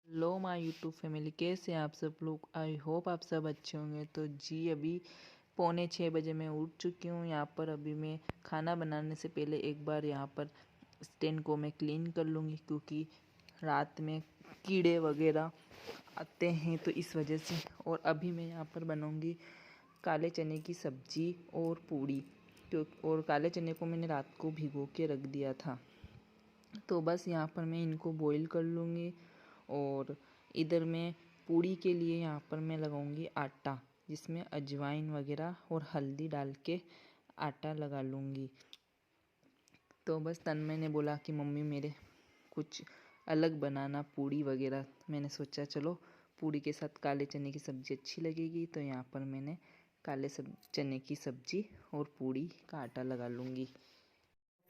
Hello my YouTube family, कैसे हैं आप सब लोग। आई होप आप सब अच्छे होंगे। तो जी अभी 5:45 बजे मैं उठ चुकी हूँ। यहाँ पर अभी मैं खाना बनाने से पहले एक बार यहाँ पर स्टैंड को मैं क्लीन कर लूँगी, क्योंकि रात में कीड़े वगैरह आते हैं तो इस वजह से। और अभी मैं यहाँ पर बनाऊँगी काले चने की सब्ज़ी और पूड़ी, और काले चने को मैंने रात को भिगो के रख दिया था। तो बस यहाँ पर मैं इनको बॉईल कर लूँगी। और इधर मैं पूड़ी के लिए यहाँ पर मैं लगाऊंगी आटा, जिसमें अजवाइन वगैरह और हल्दी डाल के आटा लगा लूँगी। तो बस तन्मय ने बोला कि मम्मी मेरे कुछ अलग बनाना पूड़ी वगैरह। मैंने सोचा चलो पूड़ी के साथ काले चने की सब्ज़ी अच्छी लगेगी, तो यहाँ पर मैंने चने की सब्ज़ी और पूड़ी का आटा लगा लूँगी।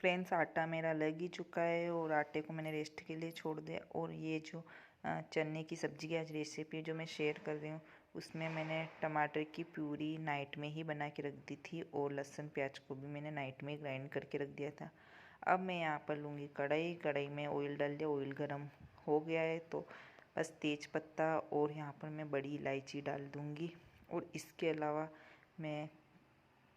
फ्रेंड्स, आटा मेरा लग ही चुका है और आटे को मैंने रेस्ट के लिए छोड़ दिया। और ये जो चने की सब्ज़ी की आज रेसिपी जो मैं शेयर कर रही हूँ, उसमें मैंने टमाटर की प्यूरी नाइट में ही बना के रख दी थी और लहसुन प्याज को भी मैंने नाइट में ग्राइंड करके रख दिया था। अब मैं यहाँ पर लूँगी कढ़ाई में ऑयल डाल दिया। ऑयल गर्म हो गया है तो बस तेज पत्ता और यहाँ पर मैं बड़ी इलायची डाल दूँगी। और इसके अलावा मैं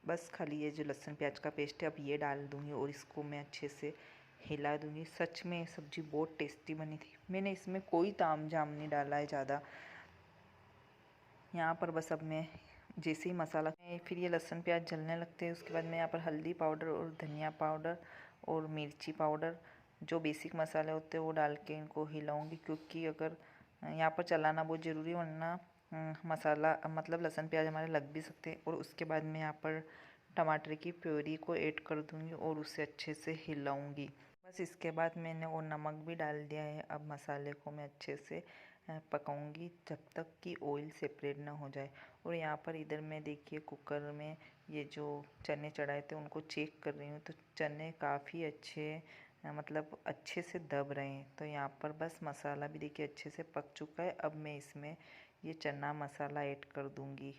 बस खाली ये जो लहसुन प्याज का पेस्ट है अब ये डाल दूँगी और इसको मैं अच्छे से हिला दूँगी। सच में सब्ज़ी बहुत टेस्टी बनी थी। मैंने इसमें कोई ताम झाम नहीं डाला है ज़्यादा। यहाँ पर बस अब मैं जैसे ही मसाला फिर ये लहसुन प्याज जलने लगते हैं, उसके बाद मैं यहाँ पर हल्दी पाउडर और धनिया पाउडर और मिर्ची पाउडर, जो बेसिक मसाले होते हैं वो डाल के इनको हिलाऊँगी। क्योंकि अगर यहाँ पर चलाना बहुत ज़रूरी है, वरना मसाला मतलब लहसुन प्याज हमारे लग भी सकते हैं। और उसके बाद मैं यहाँ पर टमाटर की प्योरी को ऐड कर दूँगी और उसे अच्छे से हिलाऊँगी। बस इसके बाद मैंने वो नमक भी डाल दिया है। अब मसाले को मैं अच्छे से पकाऊंगी जब तक कि ऑयल सेपरेट ना हो जाए। और यहाँ पर इधर मैं देखिए कुकर में ये जो चने चढ़ाए थे उनको चेक कर रही हूँ, तो चने काफ़ी अच्छे मतलब अच्छे से दब रहे हैं। तो यहाँ पर बस मसाला भी देखिए अच्छे से पक चुका है। अब मैं इसमें ये चना मसाला ऐड कर दूँगी।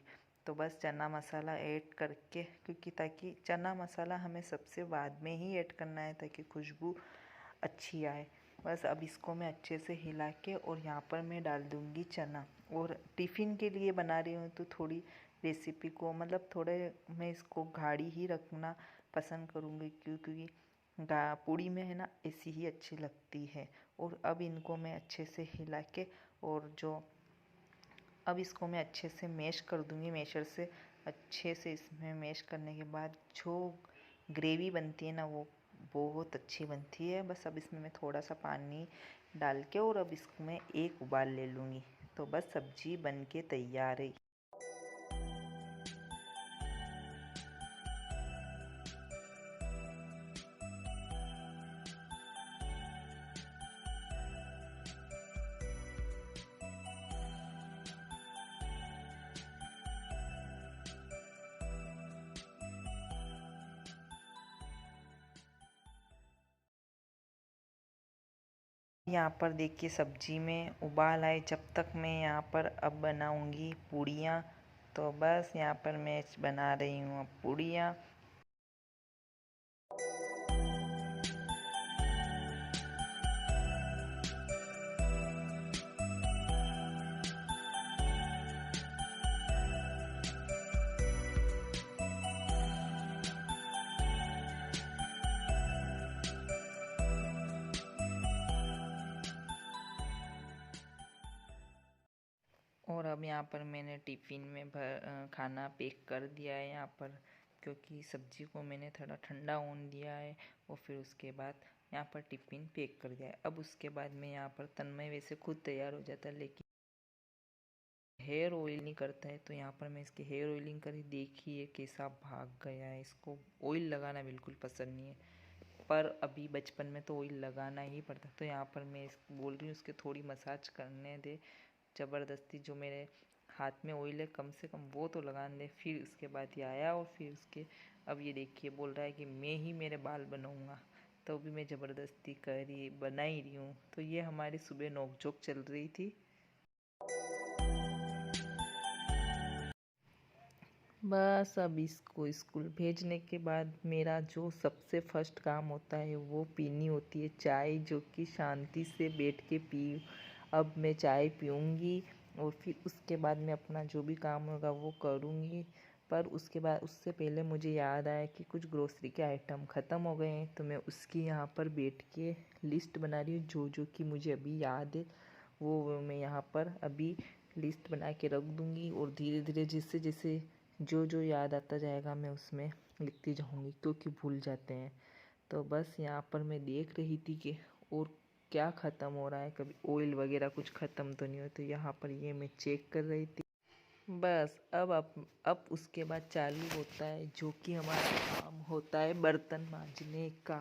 तो बस चना मसाला ऐड करके, क्योंकि ताकि चना मसाला हमें सबसे बाद में ही ऐड करना है ताकि खुशबू अच्छी आए। बस अब इसको मैं अच्छे से हिला के और यहाँ पर मैं डाल दूँगी चना। और टिफ़िन के लिए बना रही हूँ तो थोड़ी रेसिपी को मतलब थोड़े मैं इसको गाढ़ी ही रखना पसंद करूँगी, क्योंकि पूड़ी में है ना ऐसी ही अच्छी लगती है। और अब इनको मैं अच्छे से हिला के और अब इसको मैं अच्छे से मैश कर दूँगी। मैशर से अच्छे से इसमें मैश करने के बाद जो ग्रेवी बनती है ना वो बहुत अच्छी बनती है। बस अब इसमें मैं थोड़ा सा पानी डाल के और अब इसको मैं एक उबाल ले लूँगी। तो बस सब्ज़ी बन के तैयार है। यहाँ पर देखिए सब्जी में उबाल आए जब तक मैं यहाँ पर अब बनाऊँगी पूड़ियाँ। तो बस यहाँ पर मैं बना रही हूँ अब पूड़ियाँ। और अब यहाँ पर मैंने टिफ़िन में खाना पैक कर दिया है यहाँ पर, क्योंकि सब्ज़ी को मैंने थोड़ा ठंडा होने दिया है और फिर उसके बाद यहाँ पर टिफ़िन पैक कर दिया है। अब उसके बाद मैं यहाँ पर तन्मय वैसे खुद तैयार हो जाता है, लेकिन हेयर ऑयल नहीं करता है। तो यहाँ पर मैं इसकी हेयर ऑयलिंग करी, देखिए कैसा भाग गया है। इसको ऑयल लगाना बिल्कुल पसंद नहीं है, पर अभी बचपन में तो ऑयल लगाना ही पड़ता। तो यहाँ पर मैं बोल रही हूँ उसके थोड़ी मसाज करने दे ज़बरदस्ती। जो मेरे हाथ में ऑयल है कम से कम वो तो लगाने दे। फिर उसके बाद ये आया और फिर उसके अब ये देखिए बोल रहा है कि मैं ही मेरे बाल बनाऊँगा। तो भी मैं ज़बरदस्ती बना ही रही हूँ। तो ये हमारी सुबह नोकझोंक चल रही थी। बस अब इसको स्कूल भेजने के बाद मेरा जो सबसे फर्स्ट काम होता है वो पीनी होती है चाय, जो कि शांति से बैठ के पी अब मैं चाय पीऊँगी और फिर उसके बाद मैं अपना जो भी काम होगा वो करूँगी। पर उसके बाद उससे पहले मुझे याद आया कि कुछ ग्रोसरी के आइटम ख़त्म हो गए हैं, तो मैं उसकी यहाँ पर बैठ के लिस्ट बना रही हूँ। जो जो कि मुझे अभी याद है वो मैं यहाँ पर अभी लिस्ट बना के रख दूँगी, और धीरे धीरे जैसे जैसे जो जो याद आता जाएगा मैं उसमें लिखती जाऊँगी, क्योंकि भूल जाते हैं। तो बस यहाँ पर मैं देख रही थी कि और क्या ख़त्म हो रहा है, कभी ऑयल वगैरह कुछ ख़त्म तो नहीं हो, तो यहाँ पर ये मैं चेक कर रही थी। बस अब उसके बाद चालू होता है जो कि हमारा काम होता है बर्तन मांजने का।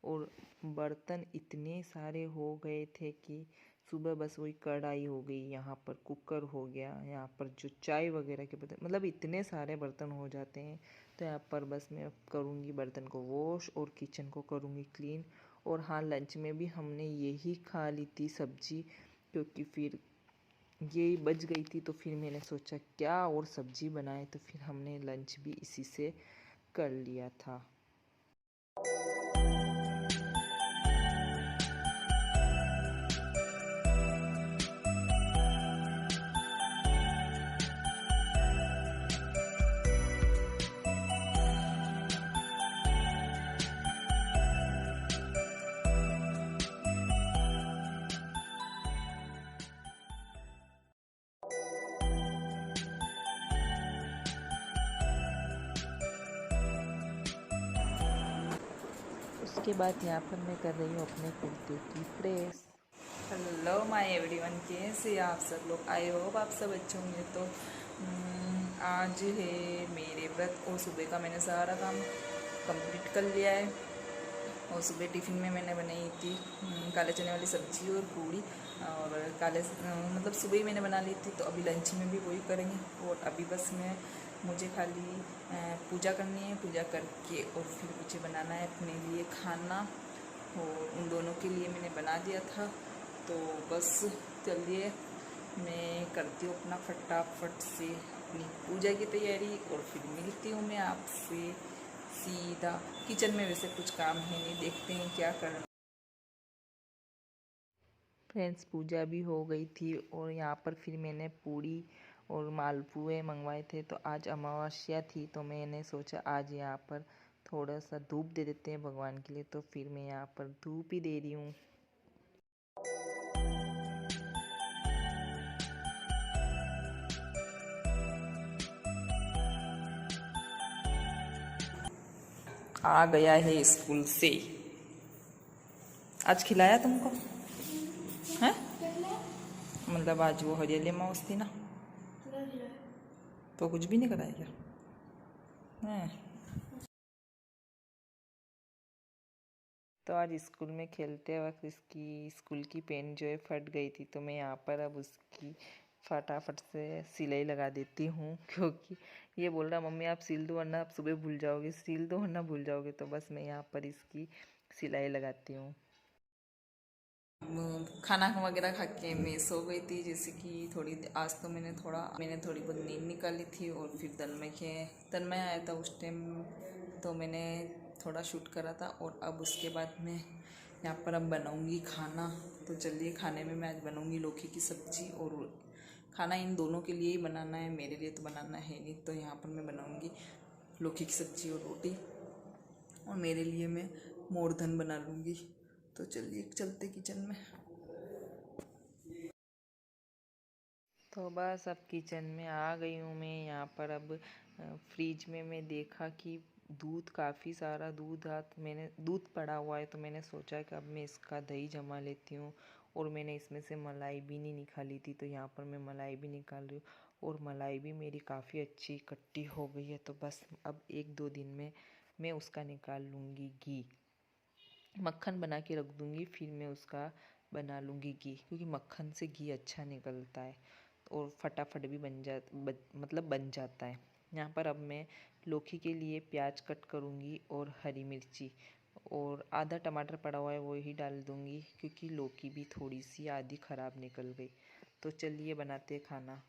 और बर्तन इतने सारे हो गए थे कि सुबह बस वही कढ़ाई हो गई, यहाँ पर कुकर हो गया, यहाँ पर जो चाय वगैरह के बर्तन, मतलब इतने सारे बर्तन हो जाते हैं। तो यहाँ पर बस मैं करूँगी बर्तन को वॉश और किचन को करूँगी क्लीन। और हाँ, लंच में भी हमने यही खा ली थी सब्जी, क्योंकि फिर ये बच गई थी, तो फिर मैंने सोचा क्या और सब्जी बनाए, तो फिर हमने लंच भी इसी से कर लिया था। उसके बाद यहाँ पर मैं कर रही हूँ अपने कुर्ते की प्रेस। हेलो माय एवरीवन, कैसे आप सब लोग? आई होप आप सब अच्छे होंगे। तो आज है मेरे व्रत, और सुबह का मैंने सारा काम कंप्लीट कर लिया है। और सुबह टिफ़िन में मैंने बनाई थी काले चने वाली सब्ज़ी और पूड़ी, और मतलब सुबह ही मैंने बना ली थी, तो अभी लंच में भी वही करेंगे। और अभी बस मुझे खाली पूजा करनी है, पूजा करके और फिर मुझे बनाना है अपने लिए खाना, और उन दोनों के लिए मैंने बना दिया था। तो बस चलिए मैं करती हूँ अपना फटाफट से अपनी पूजा की तैयारी, और फिर मिलती हूँ मैं आपसे सीधा किचन में। वैसे कुछ काम है नहीं, देखते हैं क्या करना। फ्रेंड्स, पूजा भी हो गई थी, और यहाँ पर फिर मैंने पूड़ी और मालपुए मंगवाए थे। तो आज अमावस्या थी, तो मैंने सोचा आज यहाँ पर थोड़ा सा धूप दे देते हैं भगवान के लिए, तो फिर मैं यहाँ पर धूप ही दे रही हूँ। आ गया है स्कूल से। आज खिलाया तुमको है? मतलब आज वो हरियाली माउस थी ना, तो कुछ भी नहीं कराया क्या है? तो आज स्कूल में खेलते वक्त इसकी स्कूल की पेन जो है फट गई थी, तो मैं यहाँ पर अब उसकी फटाफट से सिलाई लगा देती हूँ, क्योंकि ये बोल रहा मम्मी आप सिल दो वरना आप सुबह भूल जाओगे, सिल दो वरना भूल जाओगे। तो बस मैं यहाँ पर इसकी सिलाई लगाती हूँ। खाना वगैरह खा के मैं सो गई थी, जैसे कि आज तो मैंने थोड़ी बहुत नींद निकाली थी। और फिर तन्मय आया था उस टाइम, तो मैंने थोड़ा शूट करा था। और अब उसके बाद मैं यहाँ पर अब बनाऊँगी खाना। तो चलिए, खाने में मैं आज बनाऊँगी लौकी की सब्ज़ी, और खाना इन दोनों के लिए ही बनाना है, मेरे लिए तो बनाना है नहीं। तो यहाँ पर मैं बनाऊँगी लौकी की सब्ज़ी और रोटी, और मेरे लिए मैं मोरधन बना लूँगी। तो चलिए चलते किचन में। तो बस अब किचन में आ गई हूँ मैं। यहाँ पर अब फ्रिज में मैं देखा कि काफ़ी सारा दूध पड़ा हुआ है, तो मैंने सोचा कि अब मैं इसका दही जमा लेती हूँ। और मैंने इसमें से मलाई भी नहीं निकाली थी, तो यहाँ पर मैं मलाई भी निकाल रही हूँ, और मलाई भी मेरी काफ़ी अच्छी खट्टी हो गई है। तो बस अब 1-2 दिन में मैं उसका निकाल लूँगी घी, मक्खन बना के रख दूँगी, फिर मैं उसका बना लूँगी घी, क्योंकि मक्खन से घी अच्छा निकलता है और फटाफट भी बन जाता है। यहाँ पर अब मैं लौकी के लिए प्याज कट करूँगी और हरी मिर्ची, और आधा टमाटर पड़ा हुआ है वो ही डाल दूँगी, क्योंकि लौकी भी थोड़ी सी आधी ख़राब निकल गई। तो चलिए बनाते हैं खाना।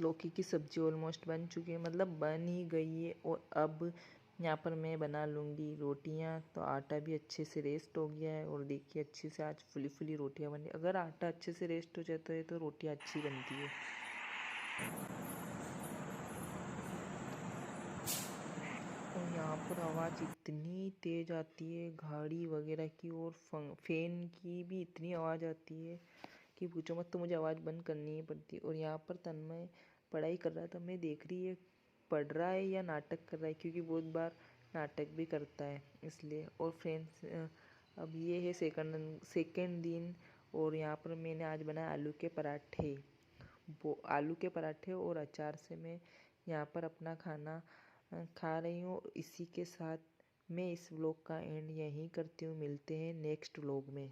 लौकी की सब्ज़ी ऑलमोस्ट बन चुकी है, मतलब बन ही गई है। और अब यहाँ पर मैं बना लूँगी रोटियाँ। तो आटा भी अच्छे से रेस्ट हो गया है और देखिए अच्छे से आज फुली फुली रोटियाँ बनी। अगर आटा अच्छे से रेस्ट हो जाता है तो रोटियाँ अच्छी बनती है। और यहाँ पर आवाज़ इतनी तेज़ आती है गाड़ी वगैरह की, और फैन की भी इतनी आवाज़ आती है कि पूछो मत। तो मुझे आवाज़ बंद करनी ही पड़ती है। और यहाँ पर तन्मय पढ़ाई कर रहा था, मैं देख रही है पढ़ रहा है या नाटक कर रहा है, क्योंकि बहुत बार नाटक भी करता है इसलिए। और फ्रेंड्स अब ये है सेकंड दिन। और यहाँ पर मैंने आज बनाया आलू के पराठे। वो आलू के पराठे और अचार से मैं यहाँ पर अपना खाना खा रही हूँ। इसी के साथ मैं इस व्लॉग का एंड यहीं करती हूँ। मिलते हैं नेक्स्ट व्लॉग में।